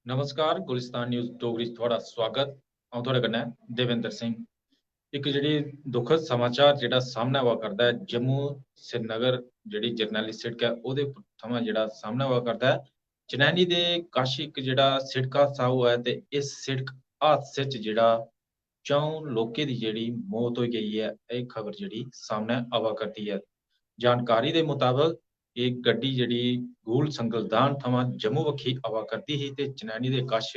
नमस्कार गुलिस्तान न्यूज़ डोगरी च थुआढ़ा स्वागत। अ'ऊं थुआढ़े कन्नै देवेंद्र सिंह। इक जेह्ड़ी दुखद समाचार जेह्ड़ा सामनै आवा करदा ऐ जम्मू श्रीनगर जेह्ड़ी जरनैली सिड़क ऐ ओह्दे थमां जेह्ड़ा सामनै आवा करदा ऐ। चनैनी दे कश इक जेह्ड़ा सिड़क हादसा होआ ऐ ते इस सिड़क हादसे च जेह्ड़ा 4 लोकें दी जेह्ड़ी मौत होई गेई ऐ। एह् खबर जेह्ड़ी सामनै आवा करदी ऐ। जानकारी दे मुताबक एह् गड्डी जेह्ड़ी गूल संगलदान थमां जम्मू बक्खी आवा करदी ही ते चनैनी दे कश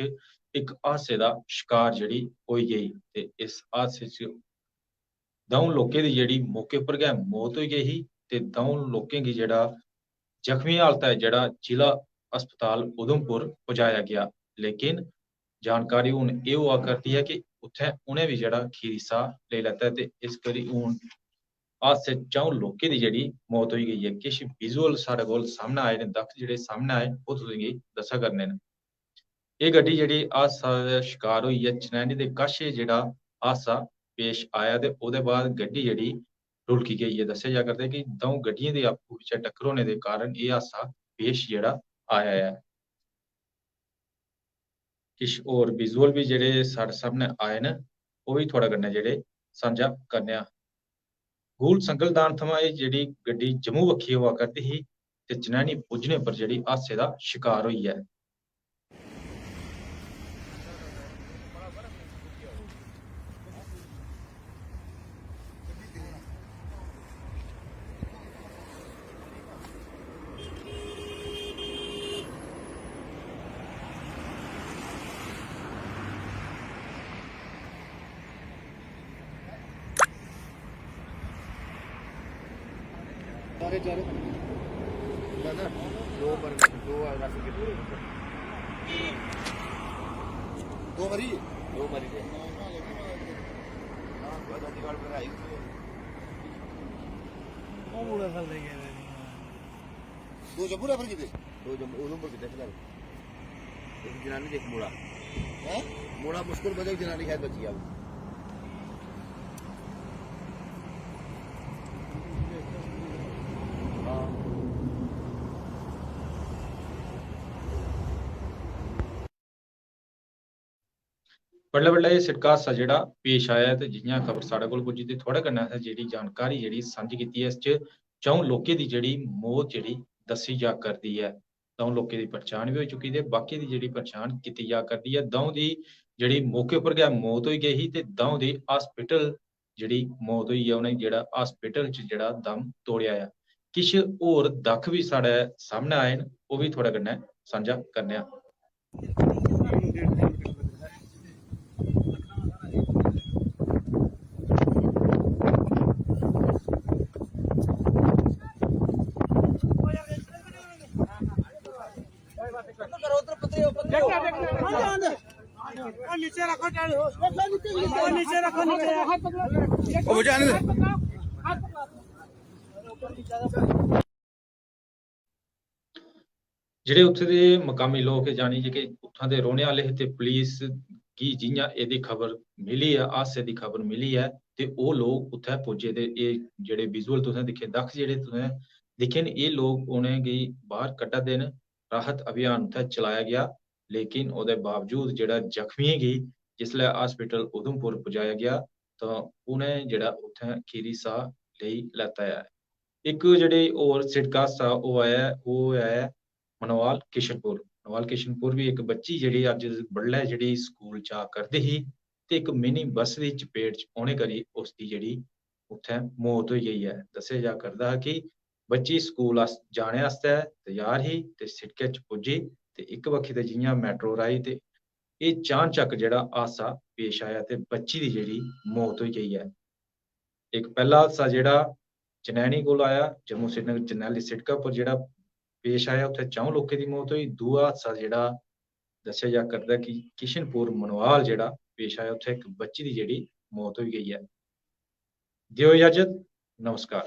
इक हादसे दा शिकार जेह्ड़ी होई गेई ते इस हादसे च 2 लोकें दी जेह्ड़ी मौके उप्पर गै मौत होई गेई ही ते 2 लोकें गी जेह्ड़ा जख्मी हालतै जेह्ड़ा जिला अस्पताल उधमपुर पजाया गेआ। लेकिन जानकारी हून एह् होआ करदी ऐ कि उत्थै उ'नें बी जेह्ड़ा खीरी साह् लेई लैता ते इस करी हून हादसे च 4 लोकें दी जेह्ड़ी मौत होई गेई ऐ। किश विजुअल साढ़े कोल सामनै आए न, दक्ख जेह्ड़े सामनै आए ओह् तुसें गी दस्सा करने न। एह् गड्डी जेह्ड़ी हादसा दा शिकार होई ऐ चनैनी दे कश जेह्ड़ा हादसा पेश आया ते ओह्दे बाद गड्डी जेह्ड़ी रुलकी गेई ऐ। दस्सेआ जा करदा ऐ कि 2 गड्डियें दी आपू बिच्चै टक्कर होने दे कारण एह् हादसा पेश जेह्ड़ा आया ऐ। किश होर विजुअल भी जेह्ड़े साढ़े सामनै आए न ओह् बी थुआढ़े कन्नै जेह्ड़े सांझा करने आं। गूल संगलदान थमां एह् जेह्ड़ी गड्डी जम्मू बक्खी आवा करदी ही ते चनैनी पुज्जने पर जेह्ड़ी हादसे दा शिकार होई ऐ। सारे चारों ना दो पर दो राशि के दो मरी थे गाड़ी पर आई ਉਹ ਮੁੰਡਾ ਥੱਲੇ ਗਿਆ ਨੇ दो जम्मू रेफर किए दो जम्मू उधमपुर की फिलहाल एक जनानी देख मोड़ा है मोड़ा मुश्किल बजा जनानी शायद बची अब बल्ले एह् सिड़क हादसा जेह्ड़ा पेश आया ते जि'यां खबर साढ़े कोल पुज्जी ते थुआढ़े कन्नै असें जेह्ड़ी जानकारी जेह्ड़ी सांझी कीती ऐ इस च 4 लोकें दी जेह्ड़ी मौत जेह्ड़ी दस्सी जा करदी ऐ। 2 लोकें दी पन्छान बी होई चुकी ते बाकी दी जेह्ड़ी पन्छान कीती जा करदी ऐ। 2 दी जेह्ड़ी मौके उप्पर गै मौत होई गेई ही ते 2 दी हॉस्पिटल जेह्ड़ी मौत होई ऐ उ'नें जेह्ड़ा हॉस्पिटल च जेह्ड़ा दम तोड़ेआ ऐ। किश होर दक्ख भी साढ़े सामनै आए न ओह् बी थुआढ़े कन्नै सांझा करने आं। नीचे रखो नीचे रखो जेह्ड़े उत्थे दे मकामी लोक जानी जेह्के उत्थां दे रौह्ने आह्ले हे ते पुलिस गी जि'यां एह्दी खबर मिली ऐ हादसे दी खबर मिली ऐ ते ओह् लोक उत्थै पुज्जे ते एह् जेह्ड़े विजुअल तुसें दिक्खे दक्ख जेह्ड़े तुसें दिक्खे न एह् लोक उ'नेंगी बाह्र कड्ढा दे न। राहत अभियान उत्थै चलाया गेआ लेकिन ओह्दे बावजूद जेह्ड़ा जख्मियें गी जिसलै हॉस्पिटल उधमपुर पजाया गेआ तां उ'नें जेह्ड़ा उत्थै खीरी साह् लेई लैता ऐ। इक जेह्ड़ी होर सिड़क हादसा होआ ऐ ओह् होआ ऐ मनवाल किशनपुर। मनवाल किशनपुर बी इक बच्ची जेह्ड़ी अज्ज बडलै जेह्ड़ी स्कूल जा करदी ही ते इक मिनी बस दी चपेट च औने करी उसदी जेह्ड़ी उत्थै मौत होई गेई ऐ। दस्सेआ जा करदा हा कि बच्ची स्कूल जाने आस्तै त्यार ही ते सिड़कै च पुज्जी ते इक बक्खी ते जि'यां मेट्रो आई ते एह् चानचक्क जेह्ड़ा हादसा पेश आया ते बच्ची दी जेह्ड़ी मौत होई गेई ऐ। इक पैह्ला हादसा जेह्ड़ा चनैनी कोल आया जम्मू श्रीनगर जरनैली सिड़का उप्पर जेह्ड़ा पेश आया उत्थै 4 लोकें दी मौत होई। दूआ हादसा जेह्ड़ा दस्सेआ जा करदा कि किशनपुर मनवाल जेह्ड़ा पेश आया उत्थै इक बच्ची दी जेह्ड़ी मौत होई गेई ऐ। देओ इजाजत, नमस्कार।